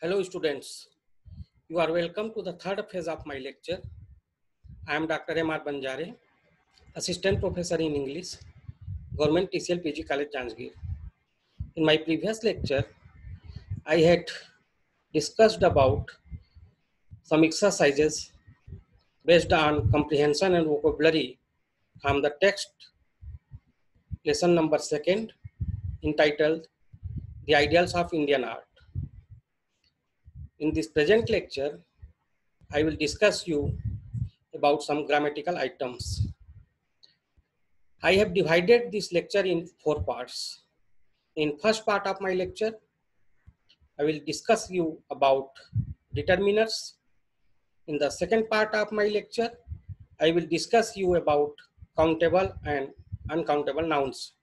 Hello students, you are welcome to the third phase of my lecture. I am Dr. M.R. Banjare, Assistant Professor in English, Government TCL PG College, Janjgir. In my previous lecture, I had discussed about some exercises based on comprehension and vocabulary from the text lesson number 2 entitled The Ideals of Indian Art. In this present lecture, I will discuss you about some grammatical items. I have divided this lecture in 4 parts. In first part of my lecture, I will discuss you about determiners. In the second part of my lecture, I will discuss you about countable and uncountable nouns.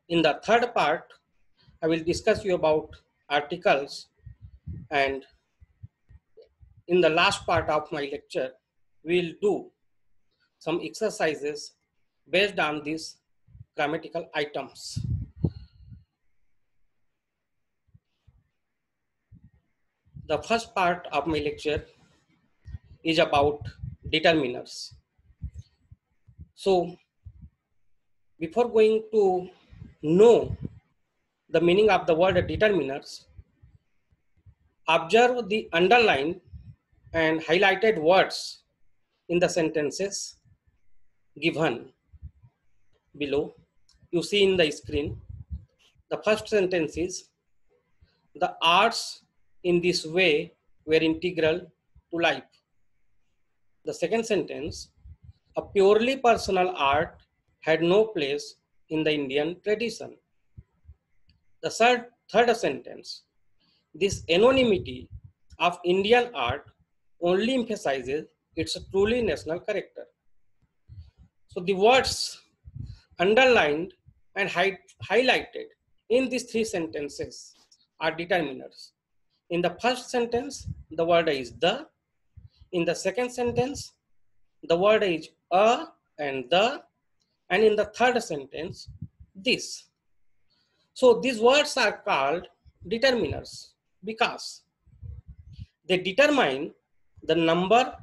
In the third part, I will discuss you about articles, and in the last part of my lecture, we will do some exercises based on these grammatical items. The first part of my lecture is about determiners. So, before going to know the meaning of the word determiners, observe the underlined and highlighted words in the sentences given below. You see in the screen. The first sentence is, the arts in this way were integral to life. The second sentence, a purely personal art had no place in the Indian tradition. The third sentence, this anonymity of Indian art only emphasizes its truly national character. So the words underlined and highlighted in these 3 sentences are determiners. In the first sentence, the word is the. In the second sentence, the word is a and the. And in the third sentence, this. So these words are called determiners because they determine the number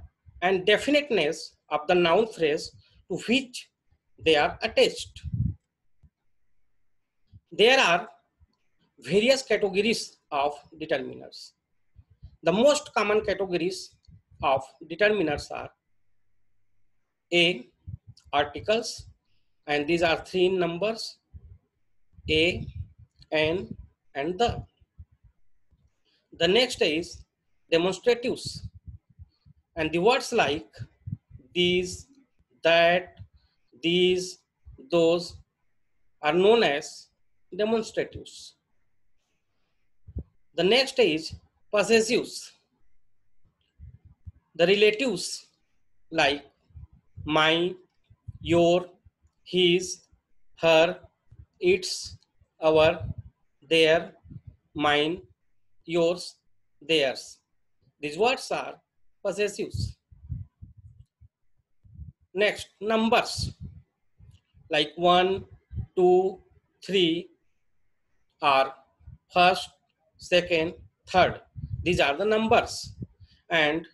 and definiteness of the noun phrase to which they are attached. There are various categories of determiners. The most common categories of determiners are A, articles, and these are 3 in numbers, A, N, and the. The next is demonstratives, and the words like these, that, these, those are known as demonstratives. The next is possessives. The relatives like my, your, his, her, its, our, their, mine, yours, theirs. These words are possessives. Next, numbers like 1, 2, 3 are first, second, third. These are the numbers. And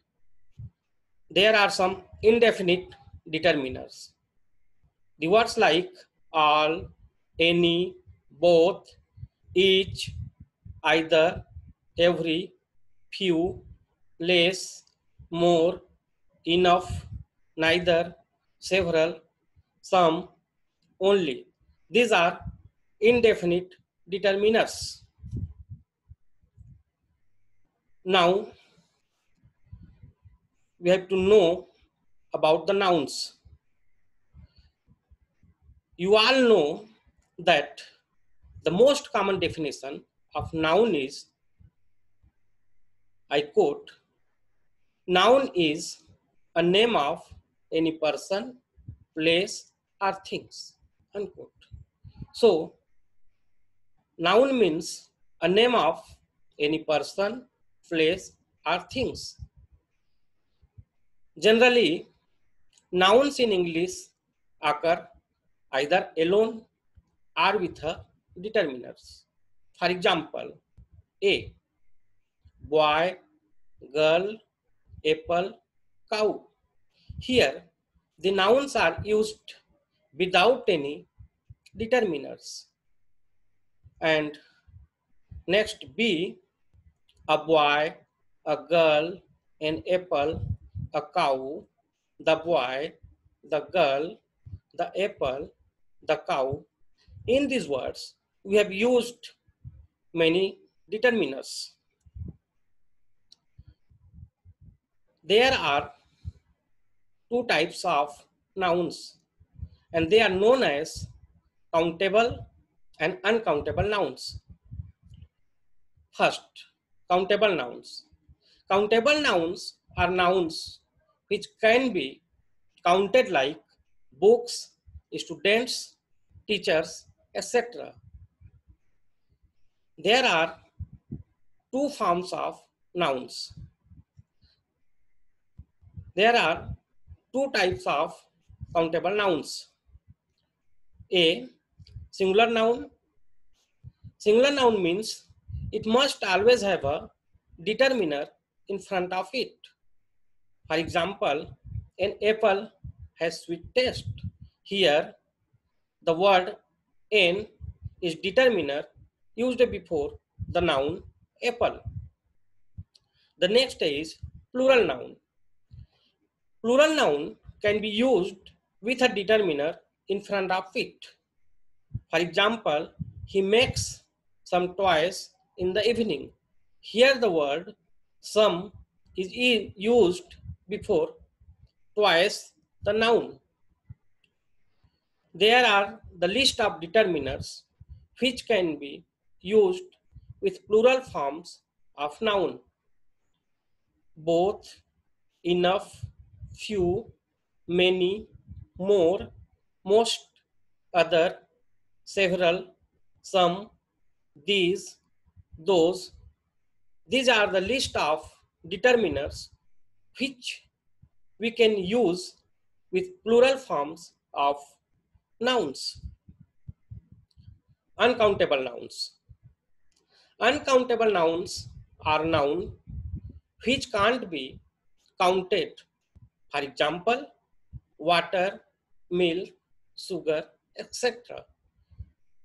there are some indefinite determiners. The words like all, any, both, each, either, every, few, less, more, enough, neither, several, some, only. These are indefinite determiners. Now, we have to know about the nouns. You all know that the most common definition of noun is, I quote, noun is a name of any person, place, or things, unquote. So, noun means a name of any person, place, or things. Generally, nouns in English occur either alone or with a determiners. For example, A. boy, girl, apple, cow. Here, the nouns are used without any determiners. And next, B, a boy, a girl, an apple, a cow, the boy, the girl, the apple, the cow. In these words, we have used many determiners. There are two types of nouns, and they are known as countable and uncountable nouns. First, countable nouns. Countable nouns are nouns which can be counted like books, students, teachers, etc. There are two forms of nouns. There are two types of countable nouns. A, singular noun. Singular noun means it must always have a determiner in front of it. For example, an apple has sweet taste. Here, the word an is determiner used before the noun apple. The next is plural noun. Plural noun can be used with a determiner in front of it. For example, he makes some toys in the evening. Here the word some is used before twice the noun. There are the list of determiners which can be used with plural forms of noun. Both, enough, few, many, more, most, other, several, some, these, those. These are the list of determiners which we can use with plural forms of nouns. Uncountable nouns. Uncountable nouns are nouns which can't be counted. For example, water, milk, sugar, etc.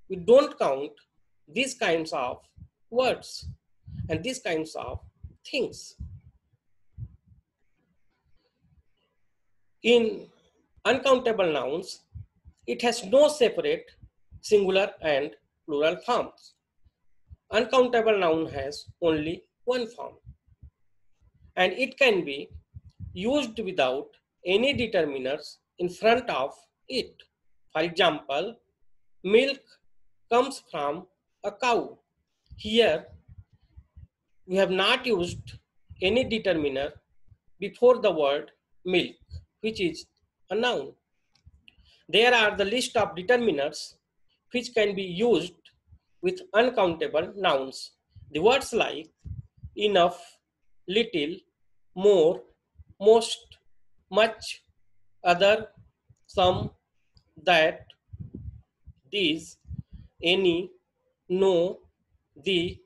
We don't count these kinds of words and these kinds of things. In uncountable nouns, it has no separate singular and plural forms. Uncountable noun has only one form, and it can be used without any determiners in front of it. For example, milk comes from a cow. Here, we have not used any determiner before the word milk, which is a noun. There are the list of determiners which can be used with uncountable nouns. The words like enough, little, more, most, much, other, some, that, these, any, no, the,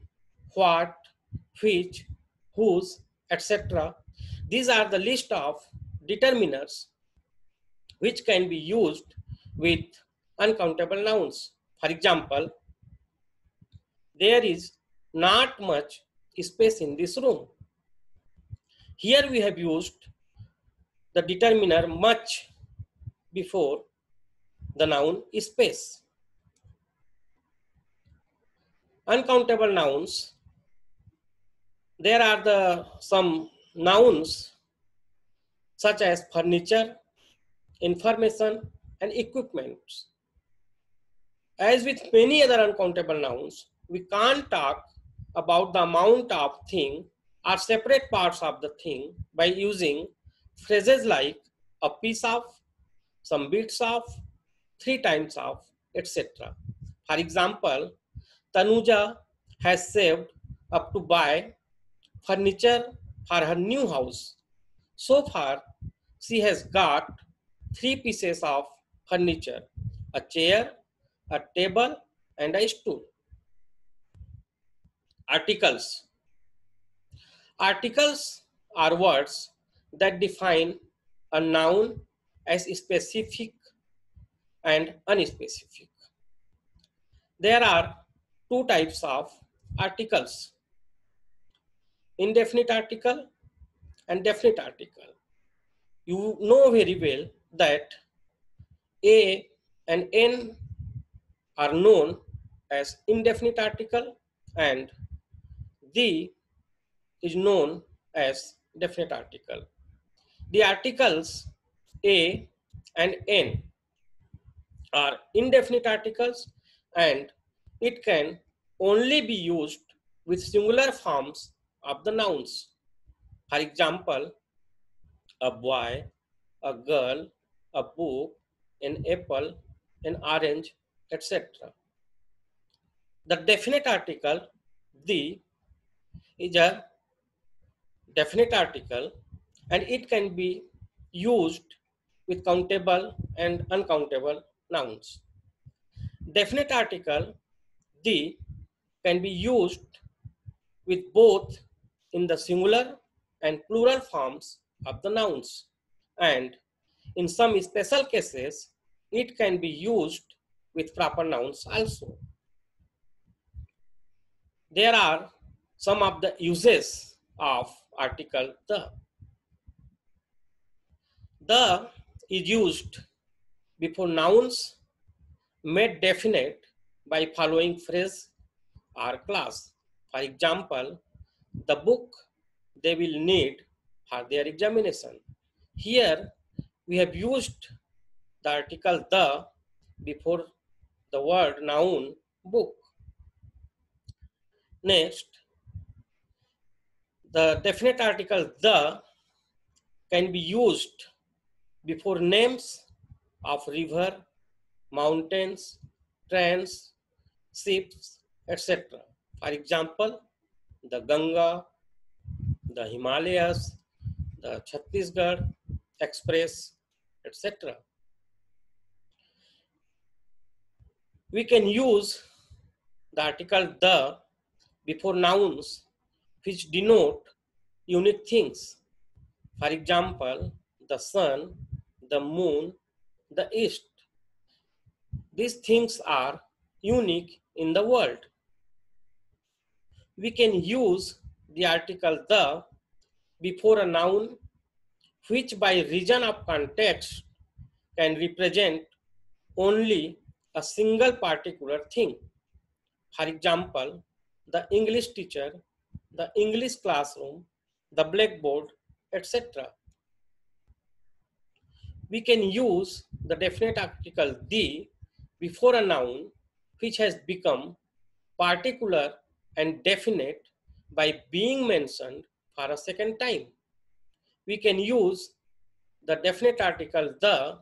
what, which, whose, etc. These are the list of determiners which can be used with uncountable nouns. For example, there is not much space in this room. Here we have used the determiner much before the noun space. Uncountable nouns, there are some nouns such as furniture, information, and equipment. As with many other uncountable nouns, we can't talk about the amount of thing or separate parts of the thing by using phrases like a piece of, some bits of, three times of, etc. For example, Tanuja has saved up to buy furniture for her new house. So far, she has got three pieces of furniture: a chair, a table, and a stool. Articles. Articles are words that define a noun as specific and unspecific. There are two types of articles: indefinite article and definite article. You know very well that A and N are known as indefinite article and the is known as definite article. The articles A and N are indefinite articles and it can only be used with singular forms of the nouns. For example, a boy, a girl, a book, an apple, an orange, etc. The definite article, the, is a definite article and it can be used with countable and uncountable nouns. Definite article, the, can be used with both in the singular and plural forms of the nouns, and in some special cases it can be used with proper nouns also. There are some of the uses of article the. The is used before nouns made definite by following phrase or clause. For example, the book they will need for their examination. Here we have used the article the before the word noun book. Next, the definite article the can be used before names of river, mountains, trains, ships, etc. For example, the Ganga, the Himalayas, the Chhattisgarh Express, etc. We can use the article the before nouns which denote unique things. For example, the sun, the moon, the east. These things are unique in the world. We can use the article the before a noun which by reason of context can represent only a single particular thing. For example, the English teacher, the English classroom, the blackboard, etc. We can use the definite article the before a noun which has become particular and definite by being mentioned for a second time. We can use the definite article the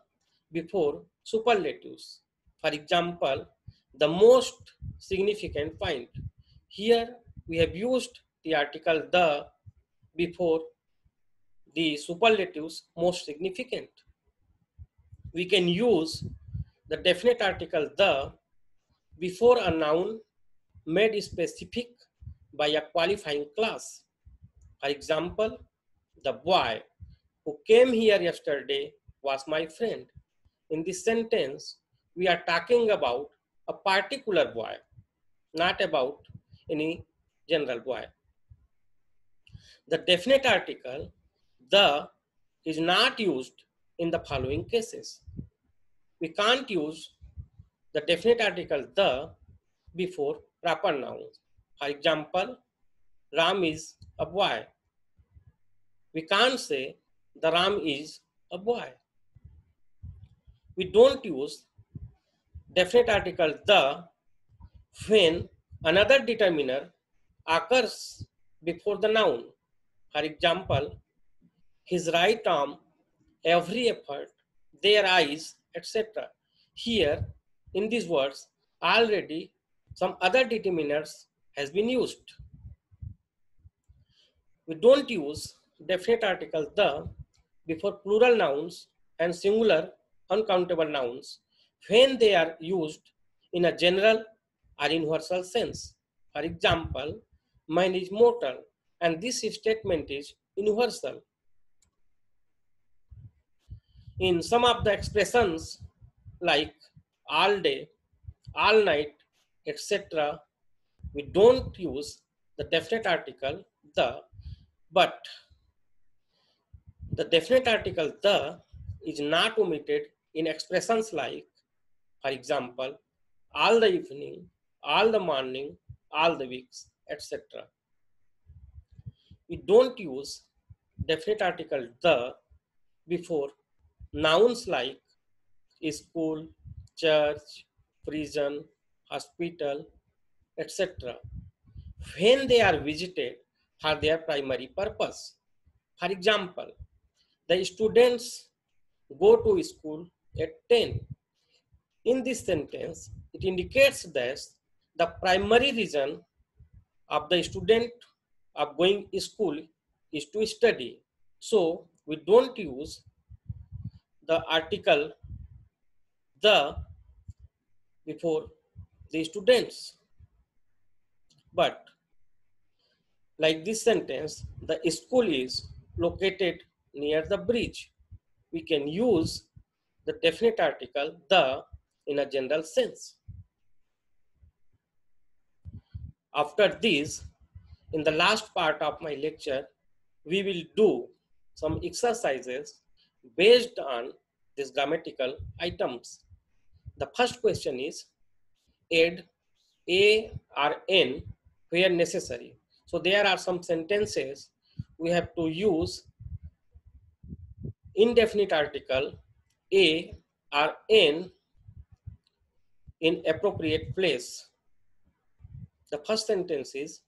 before superlatives. For example, the most significant point. Here we have used the article the before the superlatives most significant. We can use the definite article the before a noun made specific by a qualifying clause. For example, the boy who came here yesterday was my friend. In this sentence, we are talking about a particular boy, not about any general boy. The definite article, the, is not used in the following cases. We can't use the definite article the before proper nouns. For example, Ram is a boy. We can't say the Ram is a boy. We don't use definite article the when another determiner occurs before the noun. For example, his right arm, every effort, their eyes, etc. Here, in these words, already some other determiners has been used. We don't use definite article the before plural nouns and singular uncountable nouns when they are used in a general or universal sense. For example, mine is mortal and this statement is universal. In some of the expressions like all day, all night, etc., we don't use the definite article the, but the definite article the is not omitted in expressions like, for example, all the evening, all the morning, all the weeks, etc. We don't use definite article the before nouns like school, church, prison, hospital, etc. when they are visited for their primary purpose. For example, the students go to school at 10. In this sentence, it indicates that the primary reason of the student of going to school is to study. So we don't use the article the before the students. But like this sentence, the school is located near the bridge. We can use the definite article the in a general sense. After this, in the last part of my lecture, we will do some exercises based on these grammatical items. The first question is add a or n where necessary. So there are some sentences we have to use indefinite article a or n in appropriate place. The first sentence is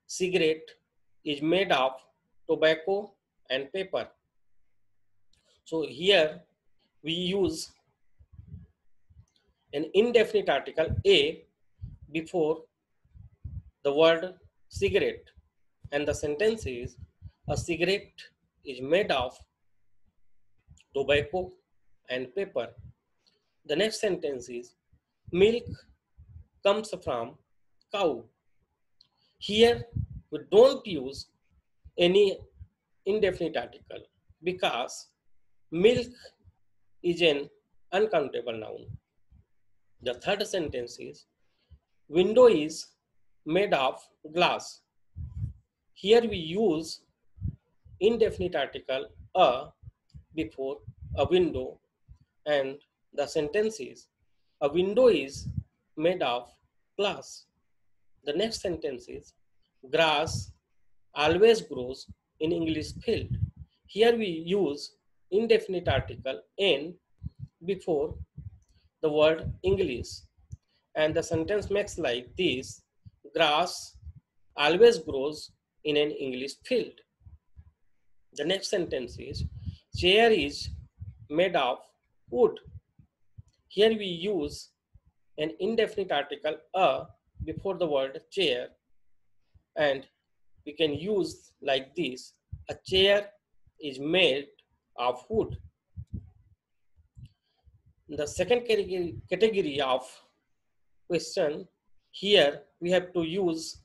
cigarette is made of tobacco and paper. So here we use an indefinite article a before the word cigarette, and the sentence is a cigarette is made of tobacco and paper. The next sentence is milk comes from cow. Here we don't use any indefinite article because milk is an uncountable noun. The third sentence is window is made of glass. Here we use indefinite article a before a window, and the sentence is a window is made of glass. The next sentence is grass always grows in English field. Here we use indefinite article n before the word English, and the sentence makes like this: grass always grows in an English field. The next sentence is chair is made of wood. Here we use an indefinite article a before the word chair, and we can use like this: a chair is made of wood. The second category of question, here we have to use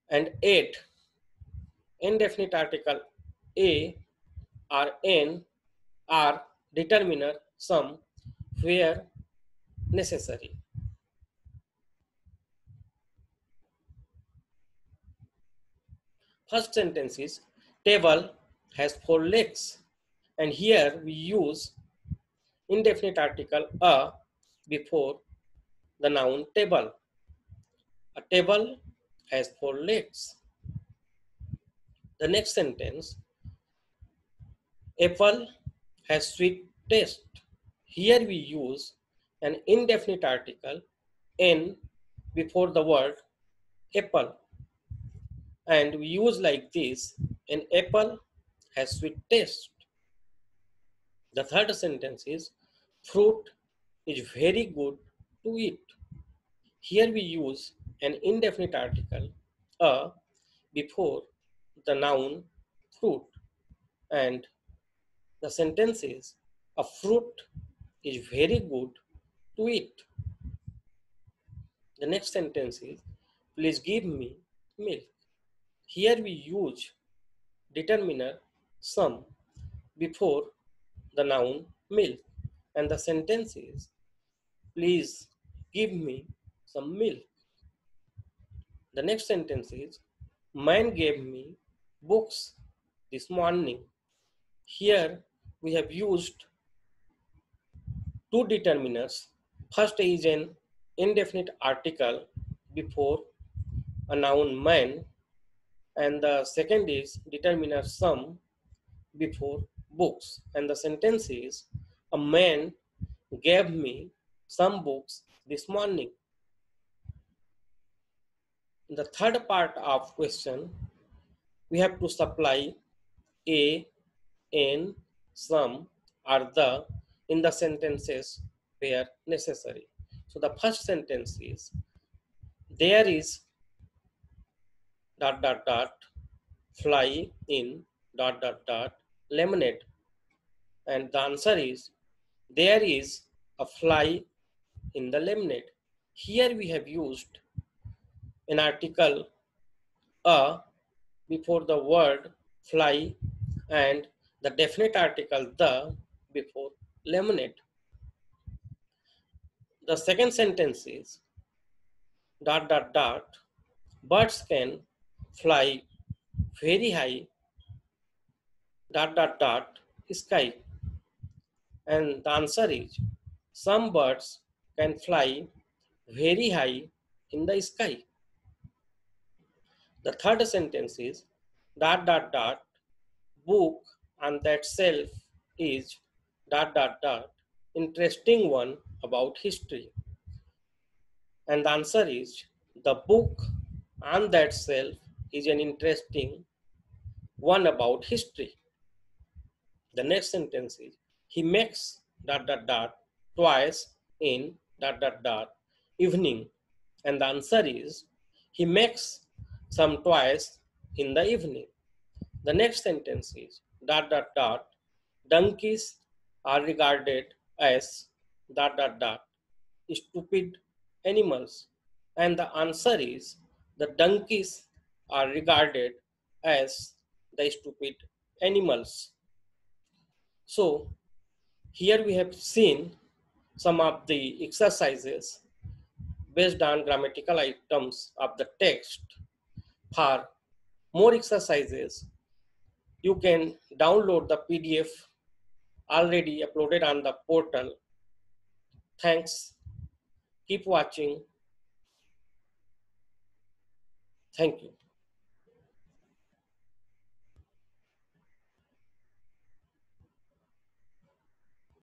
and add indefinite article a or n or determiner some where necessary. First sentence is table has 4 legs, and here we use indefinite article a before the noun table. A table has 4 legs. The next sentence, apple has sweet taste. Here we use an indefinite article n before the word apple, and we use like this: an apple has sweet taste. The third sentence is fruit is very good to eat. Here we use an indefinite article a before the noun fruit, and the sentence is a fruit is very good to eat. The next sentence is please give me milk. Here we use determiner some before the noun milk, and the sentence is, please give me some milk. The next sentence is, man gave me books this morning. Here we have used two determiners. First is an indefinite article before a noun man, and the second is determiner some before books. And the sentence is, a man gave me some books this morning. In the third part of question, we have to supply a, an, some, or the in the sentences where necessary. So the first sentence is, there is dot dot dot fly in dot dot dot lemonade, and the answer is, there is a fly in the lemonade. Here we have used an article a before the word fly and the definite article the before lemonade. The second sentence is dot dot dot birds can fly very high dot dot dot sky, and the answer is, some birds can fly very high in the sky. The third sentence is dot dot dot book on that shelf is dot dot dot interesting one about history, and the answer is, the book on that shelf is an interesting one about history. The next sentence is, he makes dot dot dot twice in dot dot dot evening, and the answer is, he makes some twice in the evening. The next sentence is dot dot dot donkeys are regarded as dot dot dot stupid animals, and the answer is, the donkeys are regarded as the stupid animals. So here we have seen some of the exercises based on grammatical items of the text. For more exercises, you can download the PDF already uploaded on the portal. Thanks. Keep watching. Thank you.